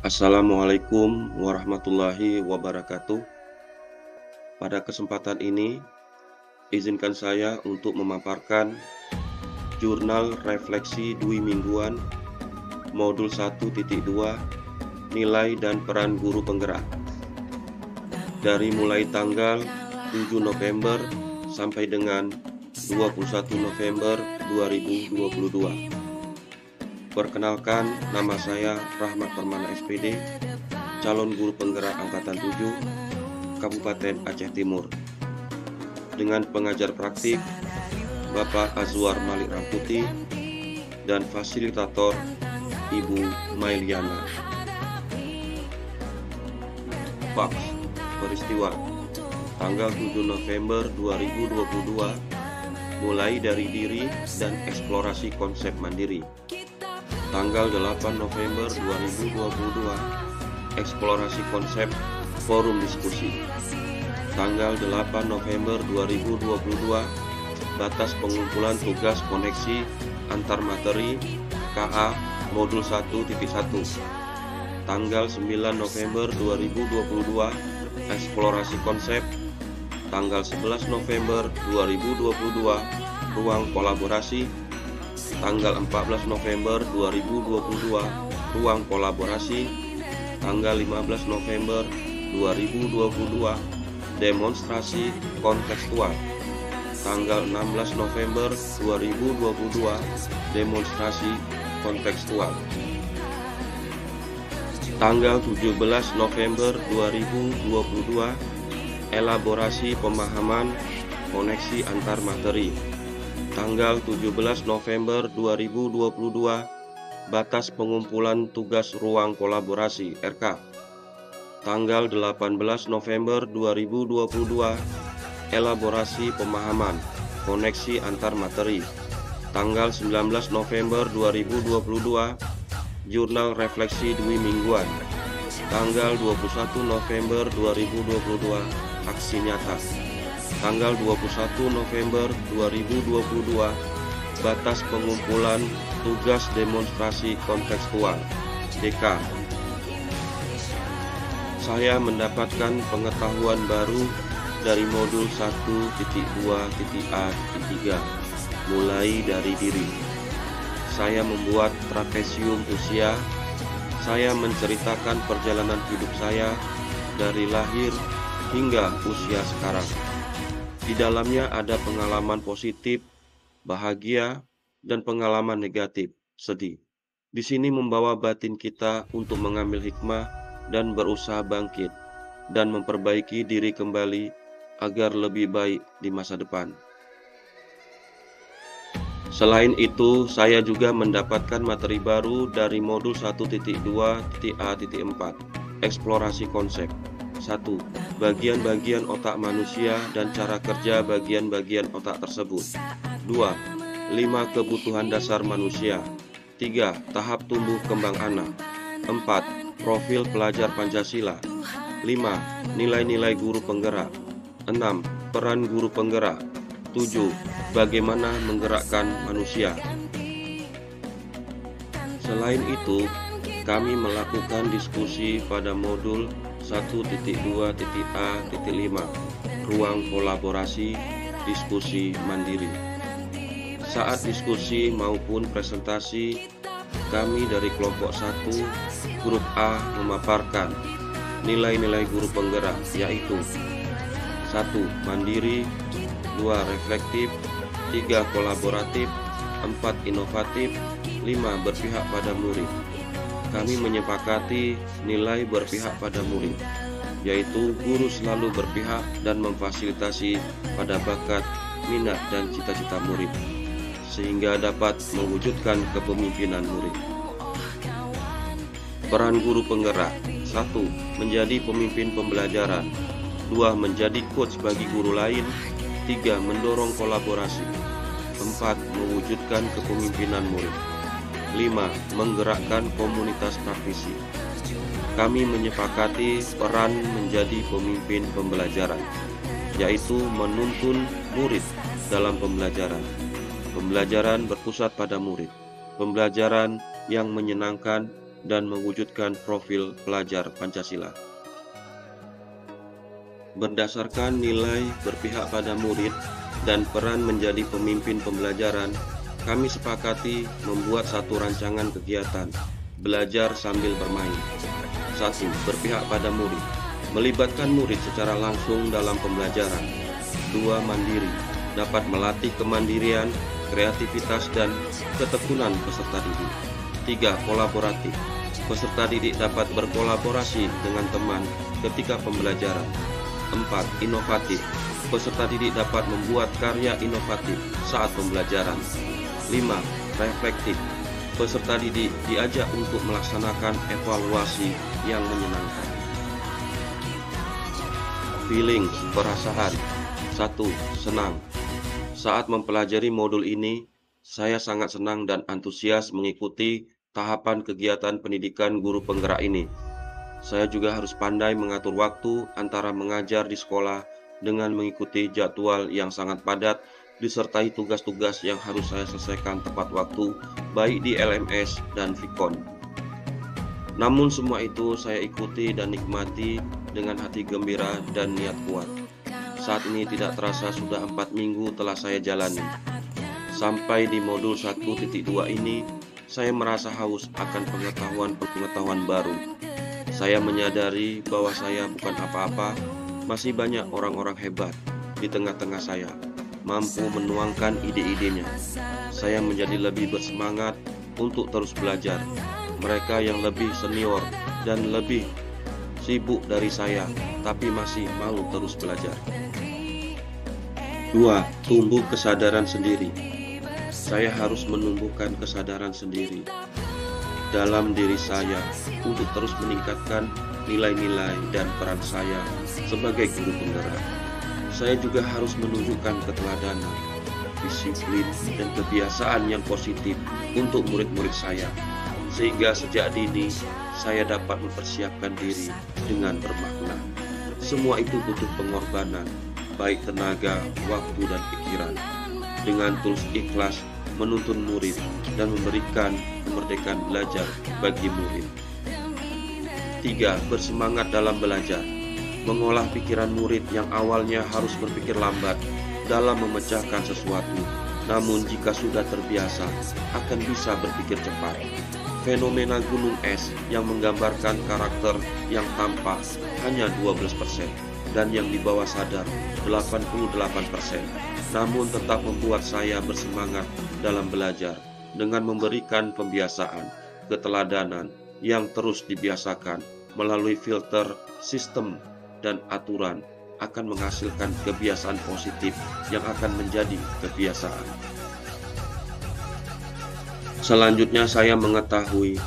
Assalamualaikum warahmatullahi wabarakatuh. Pada kesempatan ini, izinkan saya untuk memaparkan jurnal refleksi dwi mingguan modul 1.2 nilai dan peran guru penggerak dari mulai tanggal 7 November sampai dengan 21 November 2022. Perkenalkan, nama saya Rahmat Permana SPD, calon guru penggerak Angkatan 7, Kabupaten Aceh Timur. Dengan pengajar praktik Bapak Azwar Malik Ramputi dan fasilitator Ibu Mailiana. Faks peristiwa tanggal 7 November 2022 mulai dari diri dan eksplorasi konsep mandiri. Tanggal 8 November 2022 eksplorasi konsep forum diskusi. Tanggal 8 November 2022 batas pengumpulan tugas koneksi antar materi KA modul 1.1. Tanggal 9 November 2022 eksplorasi konsep. Tanggal 11 November 2022 ruang kolaborasi. Tanggal 14 November 2022 ruang kolaborasi. Tanggal 15 November 2022 demonstrasi kontekstual. Tanggal 16 November 2022 demonstrasi kontekstual. Tanggal 17 November 2022 elaborasi pemahaman koneksi antar materi. Tanggal 17 November 2022 batas pengumpulan tugas ruang kolaborasi RK. Tanggal 18 November 2022 elaborasi pemahaman koneksi antar materi. Tanggal 19 November 2022 jurnal refleksi dwi mingguan. Tanggal 21 November 2022 aksi nyata. Tanggal 21 November 2022 batas pengumpulan tugas demonstrasi kontekstual DK. Saya mendapatkan pengetahuan baru dari modul 1.2.A.3 mulai dari diri. Saya membuat trapesium usia. Saya menceritakan perjalanan hidup saya dari lahir hingga usia sekarang. Di dalamnya ada pengalaman positif, bahagia, dan pengalaman negatif, sedih. Di sini membawa batin kita untuk mengambil hikmah dan berusaha bangkit dan memperbaiki diri kembali agar lebih baik di masa depan. Selain itu, saya juga mendapatkan materi baru dari modul 1.2.A.4, eksplorasi konsep. 1. Bagian-bagian otak manusia dan cara kerja bagian-bagian otak tersebut. 2. 5 kebutuhan dasar manusia. 3. Tahap tumbuh kembang anak. 4. Profil pelajar Pancasila. 5. Nilai-nilai guru penggerak. 6. Peran guru penggerak. 7. Bagaimana menggerakkan manusia. Selain itu, kami melakukan diskusi pada modul 1.2.A.5 ruang kolaborasi diskusi mandiri. Saat diskusi maupun presentasi, kami dari kelompok 1 grup A memaparkan nilai-nilai guru penggerak, yaitu 1. Mandiri, 2. Reflektif, 3. Kolaboratif, 4. Inovatif, 5. Berpihak pada murid. Kami menyepakati nilai berpihak pada murid, yaitu guru selalu berpihak dan memfasilitasi pada bakat, minat, dan cita-cita murid, sehingga dapat mewujudkan kepemimpinan murid. Peran guru penggerak. 1. Menjadi pemimpin pembelajaran. 2. Menjadi coach bagi guru lain. 3. Mendorong kolaborasi. 4. Mewujudkan kepemimpinan murid. 5. Menggerakkan komunitas praktisi. Kami menyepakati peran menjadi pemimpin pembelajaran, yaitu menuntun murid dalam pembelajaran. Pembelajaran berpusat pada murid. Pembelajaran yang menyenangkan dan mewujudkan profil pelajar Pancasila. Berdasarkan nilai berpihak pada murid dan peran menjadi pemimpin pembelajaran, kami sepakati membuat satu rancangan kegiatan, belajar sambil bermain. 1. Berpihak pada murid, melibatkan murid secara langsung dalam pembelajaran. 2. Mandiri, dapat melatih kemandirian, kreativitas, dan ketekunan peserta didik. 3. Kolaboratif, peserta didik dapat berkolaborasi dengan teman ketika pembelajaran. 4. Inovatif, peserta didik dapat membuat karya inovatif saat pembelajaran. 5. Reflektif, peserta didik diajak untuk melaksanakan evaluasi yang menyenangkan. Feelings, perasaan. 1. Senang. Saat mempelajari modul ini, saya sangat senang dan antusias mengikuti tahapan kegiatan pendidikan guru penggerak ini. Saya juga harus pandai mengatur waktu antara mengajar di sekolah dengan mengikuti jadwal yang sangat padat, disertai tugas-tugas yang harus saya selesaikan tepat waktu, baik di LMS dan Vkon. Namun semua itu saya ikuti dan nikmati dengan hati gembira dan niat kuat. Saat ini tidak terasa sudah 4 minggu telah saya jalani. Sampai di modul 1.2 ini, saya merasa haus akan pengetahuan baru. Saya menyadari bahwa saya bukan apa-apa, masih banyak orang-orang hebat di tengah-tengah saya, mampu menuangkan ide-idenya. Saya menjadi lebih bersemangat untuk terus belajar. Mereka yang lebih senior dan lebih sibuk dari saya, tapi masih mau terus belajar. 2. Tumbuh kesadaran sendiri. Saya harus menumbuhkan kesadaran sendiri dalam diri saya untuk terus meningkatkan nilai-nilai dan peran saya sebagai guru penggerak. Saya juga harus menunjukkan keteladanan, disiplin, dan kebiasaan yang positif untuk murid-murid saya, sehingga sejak dini saya dapat mempersiapkan diri dengan bermakna. Semua itu butuh pengorbanan, baik tenaga, waktu, dan pikiran. Dengan tulus ikhlas menuntun murid dan memberikan kemerdekaan belajar bagi murid. 3. Bersemangat dalam belajar, mengolah pikiran murid yang awalnya harus berpikir lambat dalam memecahkan sesuatu, namun jika sudah terbiasa akan bisa berpikir cepat. Fenomena gunung es yang menggambarkan karakter yang tampak hanya 12% dan yang di bawah sadar 88%, namun tetap membuat saya bersemangat dalam belajar dengan memberikan pembiasaan, keteladanan yang terus dibiasakan melalui filter, sistem, dan aturan akan menghasilkan kebiasaan positif yang akan menjadi kebiasaan. Selanjutnya saya mengetahui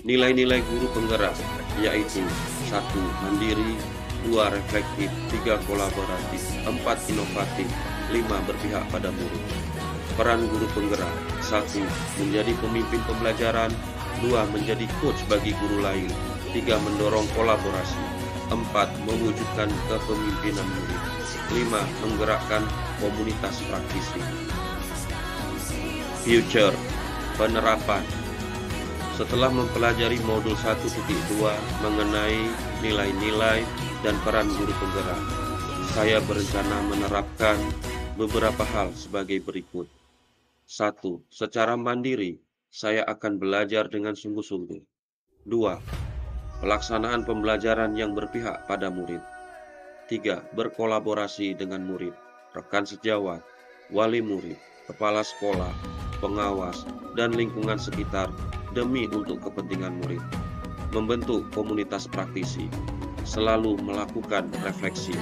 nilai-nilai guru penggerak, yaitu 1. Mandiri, 2. Reflektif, 3. Kolaboratif, 4. Inovatif, 5. Berpihak pada murid. Peran guru penggerak: 1. Menjadi pemimpin pembelajaran, 2. Menjadi coach bagi guru lain, 3. Mendorong kolaborasi, 4. Mewujudkan kepemimpinan murid, 5. Menggerakkan komunitas praktisi. Future, penerapan. Setelah mempelajari modul 1.2 mengenai nilai-nilai dan peran guru penggerak, saya berencana menerapkan beberapa hal sebagai berikut. 1. Secara mandiri, saya akan belajar dengan sungguh-sungguh. 2. Pelaksanaan pembelajaran yang berpihak pada murid. 3. Berkolaborasi dengan murid, rekan sejawat, wali murid, kepala sekolah, pengawas, dan lingkungan sekitar demi untuk kepentingan murid. Membentuk komunitas praktisi, selalu melakukan refleksi.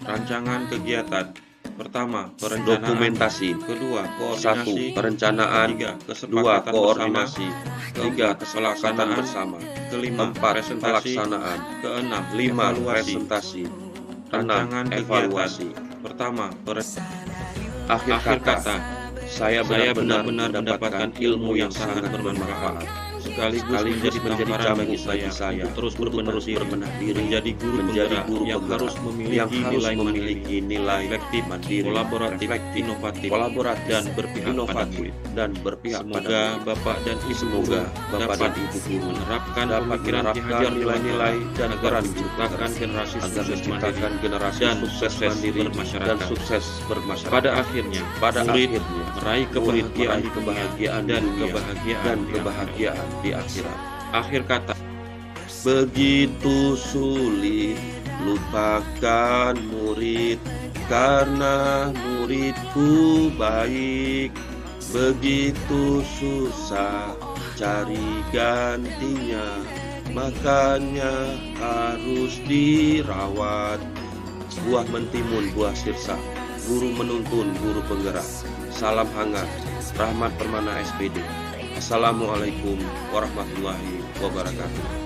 Rancangan kegiatan: pertama, perencanaan. Dokumentasi. Kedua, koordinasi. 1. Perencanaan. 3. 2. Koordinasi. 3. Pelaksanaan bersama. Kelima, 4. Pelaksanaan. Keenam, 5. Presentasi. 6. Evaluasi. Pertama, akhir kata. Saya benar-benar mendapatkan ilmu yang sangat bermanfaat. sekaligus menjadi cambuk bagi saya untuk terus berbenah diri menjadi guru yang harus memiliki nilai efektif, kolaboratif, inovatif, dan berpihak pada kulit. Semoga Bapak dan Ibu dapat menerapkan pemikiran Ki Hajar nilai-nilai dan agar menciptakan generasi sukses bermasyarakat. Pada akhirnya, murid meraih kebahagiaan dan kebahagiaan di akhirat. Akhir kata, begitu sulit lupakan murid karena muridku baik. Begitu susah cari gantinya, makanya harus dirawat. Buah mentimun, buah sirsa, guru menuntun, guru penggerak. Salam hangat, Rahmat Permana SPD. Assalamualaikum warahmatullahi wabarakatuh.